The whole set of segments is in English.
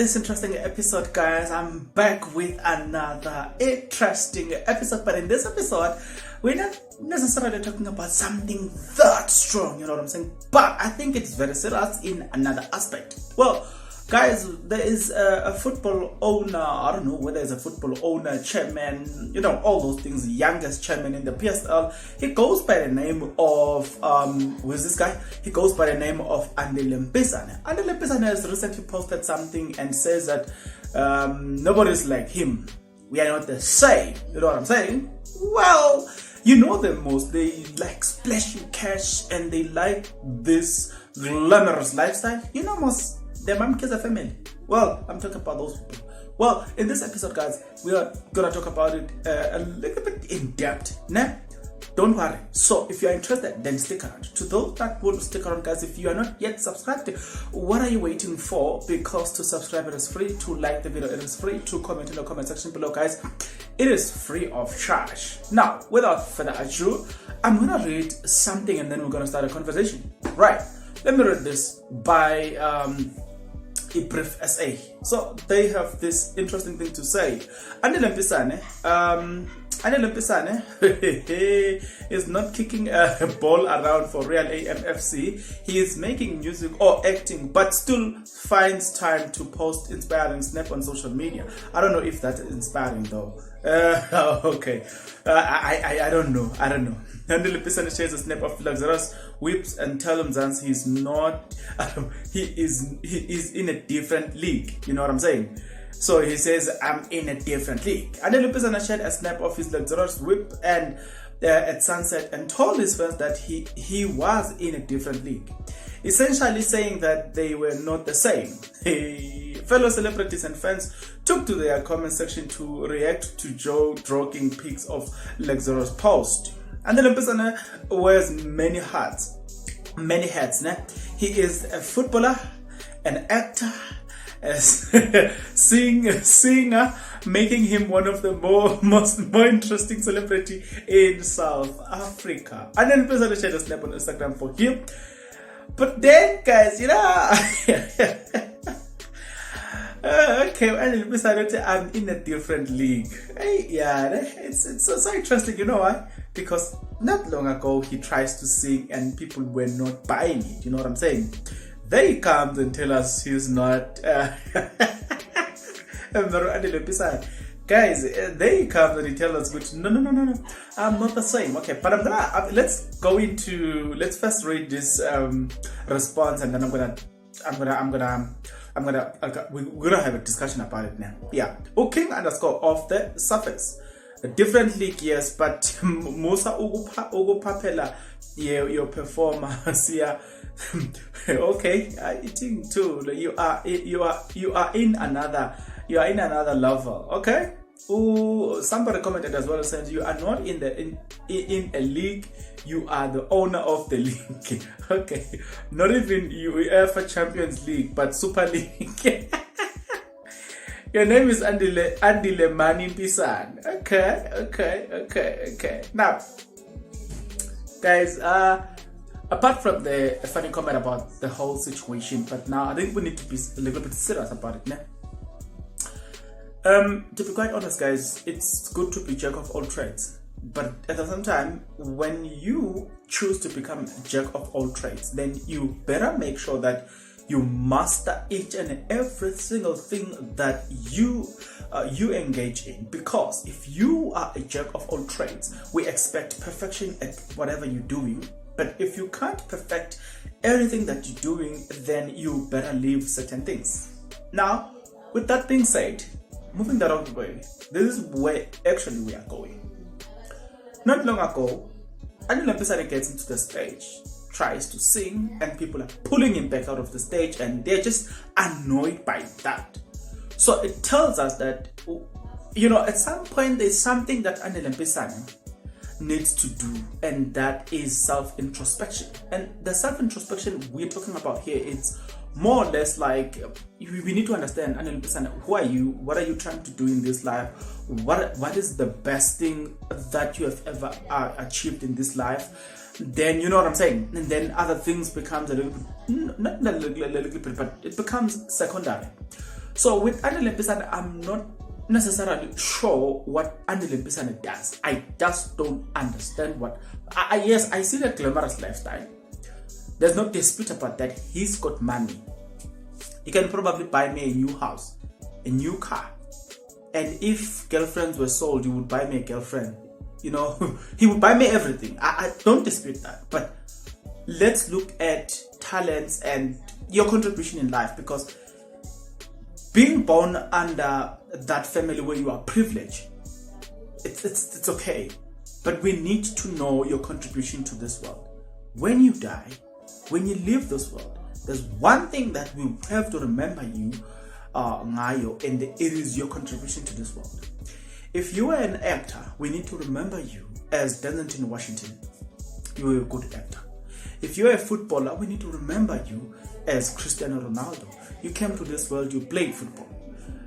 this interesting episode, guys. I'm back with another interesting episode, but in this episode we're not necessarily talking about something that strong, you know what I'm saying, but I think it's very serious in another aspect. Well, guys, there is a football owner, I don't know whether it's a football owner, chairman, you know, all those things, youngest chairman in the PSL. He goes by the name of, who's this guy? He goes by the name of Andile Mpisane. Andile Mpisane has recently posted something and says that nobody's like him. We are not the same. You know what I'm saying? Well, you know them most. They like splashing cash and they like this glamorous lifestyle. You know most. Their mom kids a family. Well, I'm talking about those people. Well, in this episode, guys, we are gonna talk about it a little bit in depth. Nah, don't worry. So, if you are interested, then stick around. To those that will stick around, guys, if you are not yet subscribed, what are you waiting for? Because to subscribe, it is free. To like the video, it is free. To comment in the comment section below, guys, it is free of charge. Now, without further ado, I'm gonna read something and then we're gonna start a conversation. Right? Let me read this by a brief essay. So they have this interesting thing to say. Andile Mpisane is not kicking a ball around for real AMFC. He is making music or acting, but still finds time to post inspiring snap on social media. I don't know if that's inspiring though. Okay. I don't know. Andile Mpisane shares a snap of luxurious whips and tells him he's not. He is in a different league. You know what I'm saying? So he says, I'm in a different league. Andile Mpisane shared a snap of his luxurious whip and at sunset and told his fans that he was in a different league, essentially saying that they were not the same. Fellow celebrities and fans took to their comment section to react to Joe dropping pics of luxurious post. Andile Mpisane wears many hats. Nah? He is a footballer, an actor, a singer, making him one of the more interesting celebrity in South Africa. Andile Mpisane shared a snap on Instagram for him. But then, guys, you know, okay, Andile Mpisane, I'm in a different league. Hey, yeah, it's so interesting. You know why? Because not long ago he tries to sing and people were not buying it. You know what I'm saying? Then he comes and tells us he's not. Andile Mpisane. Guys, there he comes and he tells us, no, I'm not the same. Okay, but let's first read this response and then we're gonna have a discussion about it now. Yeah. King underscore off the surface. A different league, yes, but Musa Ugupapela, your performance here. Okay, I think too. You are in another level. Okay. Somebody commented as well, said you are not in a league, you are the owner of the league. Okay, not even UEFA Champions League, but Super League. Your name is Andile Mpisane. Okay. Now, guys, apart from the funny comment about the whole situation, but now I think we need to be a little bit serious about it now. To be quite honest, guys, it's good to be jack of all trades, but at the same time, when you choose to become jack of all trades, then you better make sure that you master each and every single thing that you engage in. Because if you are a jack of all trades, we expect perfection at whatever you're doing. But if you can't perfect everything that you're doing, then you better leave certain things. Now, with that being said, moving that out of the way, this is where actually we are going. Not long ago, Andile Mpisane gets into the stage, tries to sing, and people are pulling him back out of the stage and they're just annoyed by that. So it tells us that, you know, at some point there's something that Andile Mpisane needs to do, and that is self-introspection. And the self-introspection we're talking about here, it's more or less like we need to understand, Andile Mpisane, who are you? What are you trying to do in this life? What is the best thing that you have ever achieved in this life? Then you know what I'm saying. And then other things becomes a little bit, not a little bit, but it becomes secondary. So with Andile Mpisane, I'm not necessarily sure what Andile Mpisane does. I just don't understand what. Yes, I see the glamorous lifestyle. There's no dispute about that. He's got money. He can probably buy me a new house, a new car. And if girlfriends were sold, he would buy me a girlfriend. You know, he would buy me everything. I don't dispute that. But let's look at talents and your contribution in life, because being born under that family where you are privileged, it's okay. But we need to know your contribution to this world. When you die, when you leave this world, there's one thing that we have to remember you, Ngayo, and it is your contribution to this world. If you are an actor, we need to remember you as Denzel Washington. You were a good actor. If you're a footballer, we need to remember you as Cristiano Ronaldo. You came to this world, you played football.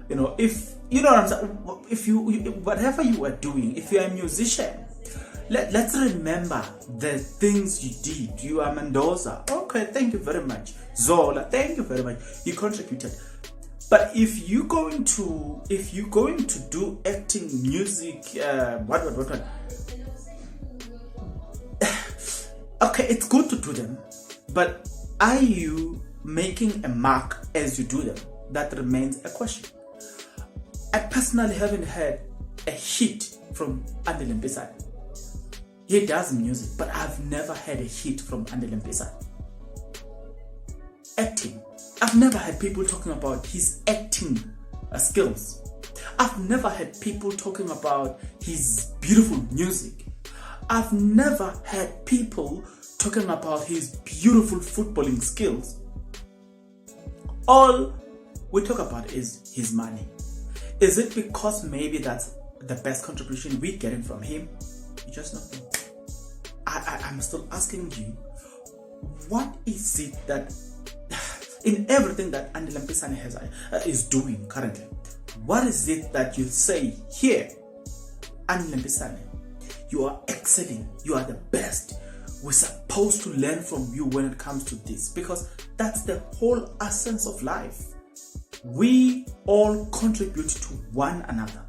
You know, if you know what I'm saying, if you whatever you are doing, if you're a musician, let's remember the things you did. You are Mendoza. Okay, thank you very much. Zola, thank you very much. You contributed. But if you're going to do acting, music, what? Okay, it's good to do them, but are you making a mark as you do them? That remains a question. I personally haven't heard a hit from Andile Mpisane. He does music, but I've never had a hit from Andile Mpisane. Acting. I've never had people talking about his acting skills. I've never had people talking about his beautiful music. I've never had people talking about his beautiful footballing skills. All we talk about is his money. Is it because maybe that's the best contribution we're getting from him? You just don't know. I'm still asking you, what is it that in everything that Andile Mpisane is doing currently, what is it that you say here, Andile Mpisane, you are excelling, you are the best, we're supposed to learn from you when it comes to this? Because that's the whole essence of life. We all contribute to one another.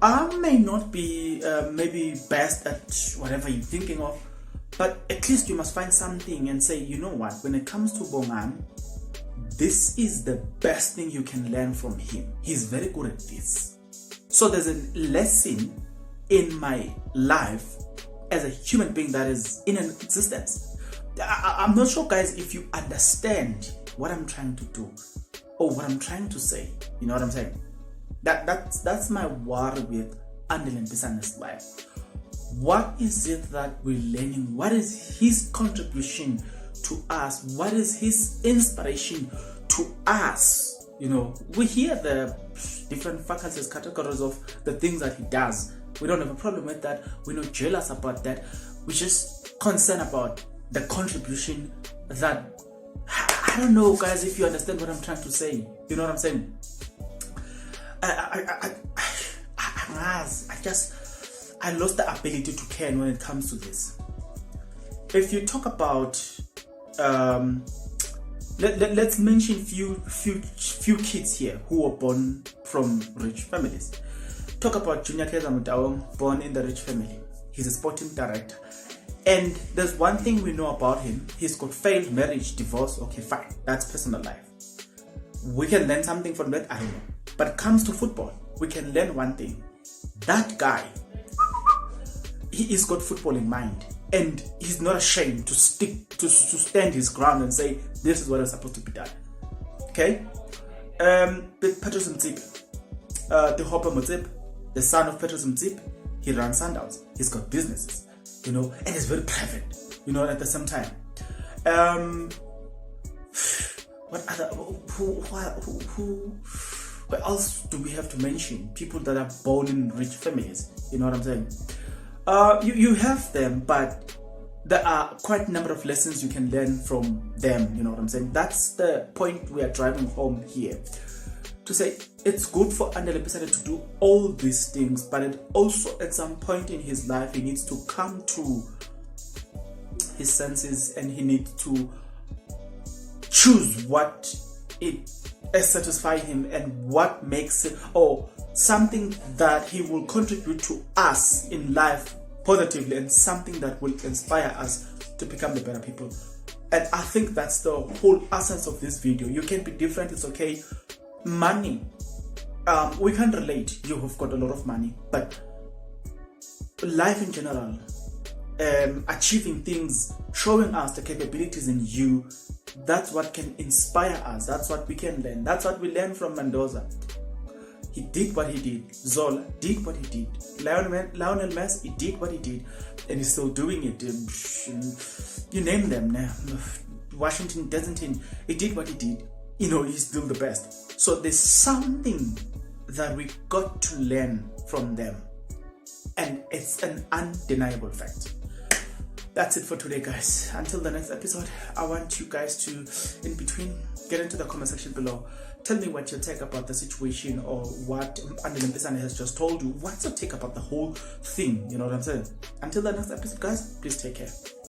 I may not be maybe best at whatever you're thinking of, but at least you must find something and say, you know what, when it comes to Bongan, this is the best thing you can learn from him. He's very good at this. So there's a lesson in my life as a human being that is in an existence. I'm not sure, guys, if you understand what I'm trying to do or what I'm trying to say. You know what I'm saying? That's my worry with Andile Mpisane's life. What is it that we're learning? What is his contribution to us? What is his inspiration to us? You know, we hear the different faculties, categories of the things that he does. We don't have a problem with that. We're not jealous about that. We're just concerned about the contribution that, I don't know, guys, if you understand what I'm trying to say. You know what I'm saying? I lost the ability to care when it comes to this. If you talk about let's mention few kids here who were born from rich families. Talk about Junior Keza Mutawong, born in the rich family. He's a sporting director. And there's one thing we know about him. He's got failed marriage, divorce. Okay, fine. That's personal life. We can learn something from that, I don't know. But it comes to football, we can learn one thing. That guy, he is got football in mind. And he's not ashamed to stand his ground and say, this is what is supposed to be done. Okay? Petrus Mtsipe, the Hopper Motsepe, the son of Petrus Mtsipe, he runs Sundowns. He's got businesses, you know, and he's very private, you know, at the same time. What other, what else do we have to mention? People that are born in rich families, you know what I'm saying? You have them, but there are quite a number of lessons you can learn from them, you know what I'm saying? That's the point we are driving home here. To say it's good for Andile Mpisane to do all these things, but it also at some point in his life he needs to come to his senses and he needs to choose what it satisfy him, and what makes it, or something that he will contribute to us in life positively, and something that will inspire us to become the better people. And I think that's the whole essence of this video. You can be different, it's okay. Money, we can't relate. You have got a lot of money, but life in general, achieving things, showing us the capabilities in you, that's what can inspire us. That's what we can learn. That's what we learn from Mendoza. He did what he did. Zola did what he did. Lionel Messi, he did what he did, and he's still doing it. You name them now. Washington doesn't. He did what he did. You know, he's still the best. So there's something that we got to learn from them, and it's an undeniable fact. That's it for today, guys. Until the next episode, I want you guys to, in between, get into the comment section below. Tell me what your take about the situation, or what Andile Mpisane has just told you. What's your take about the whole thing? You know what I'm saying? Until the next episode, guys, please take care.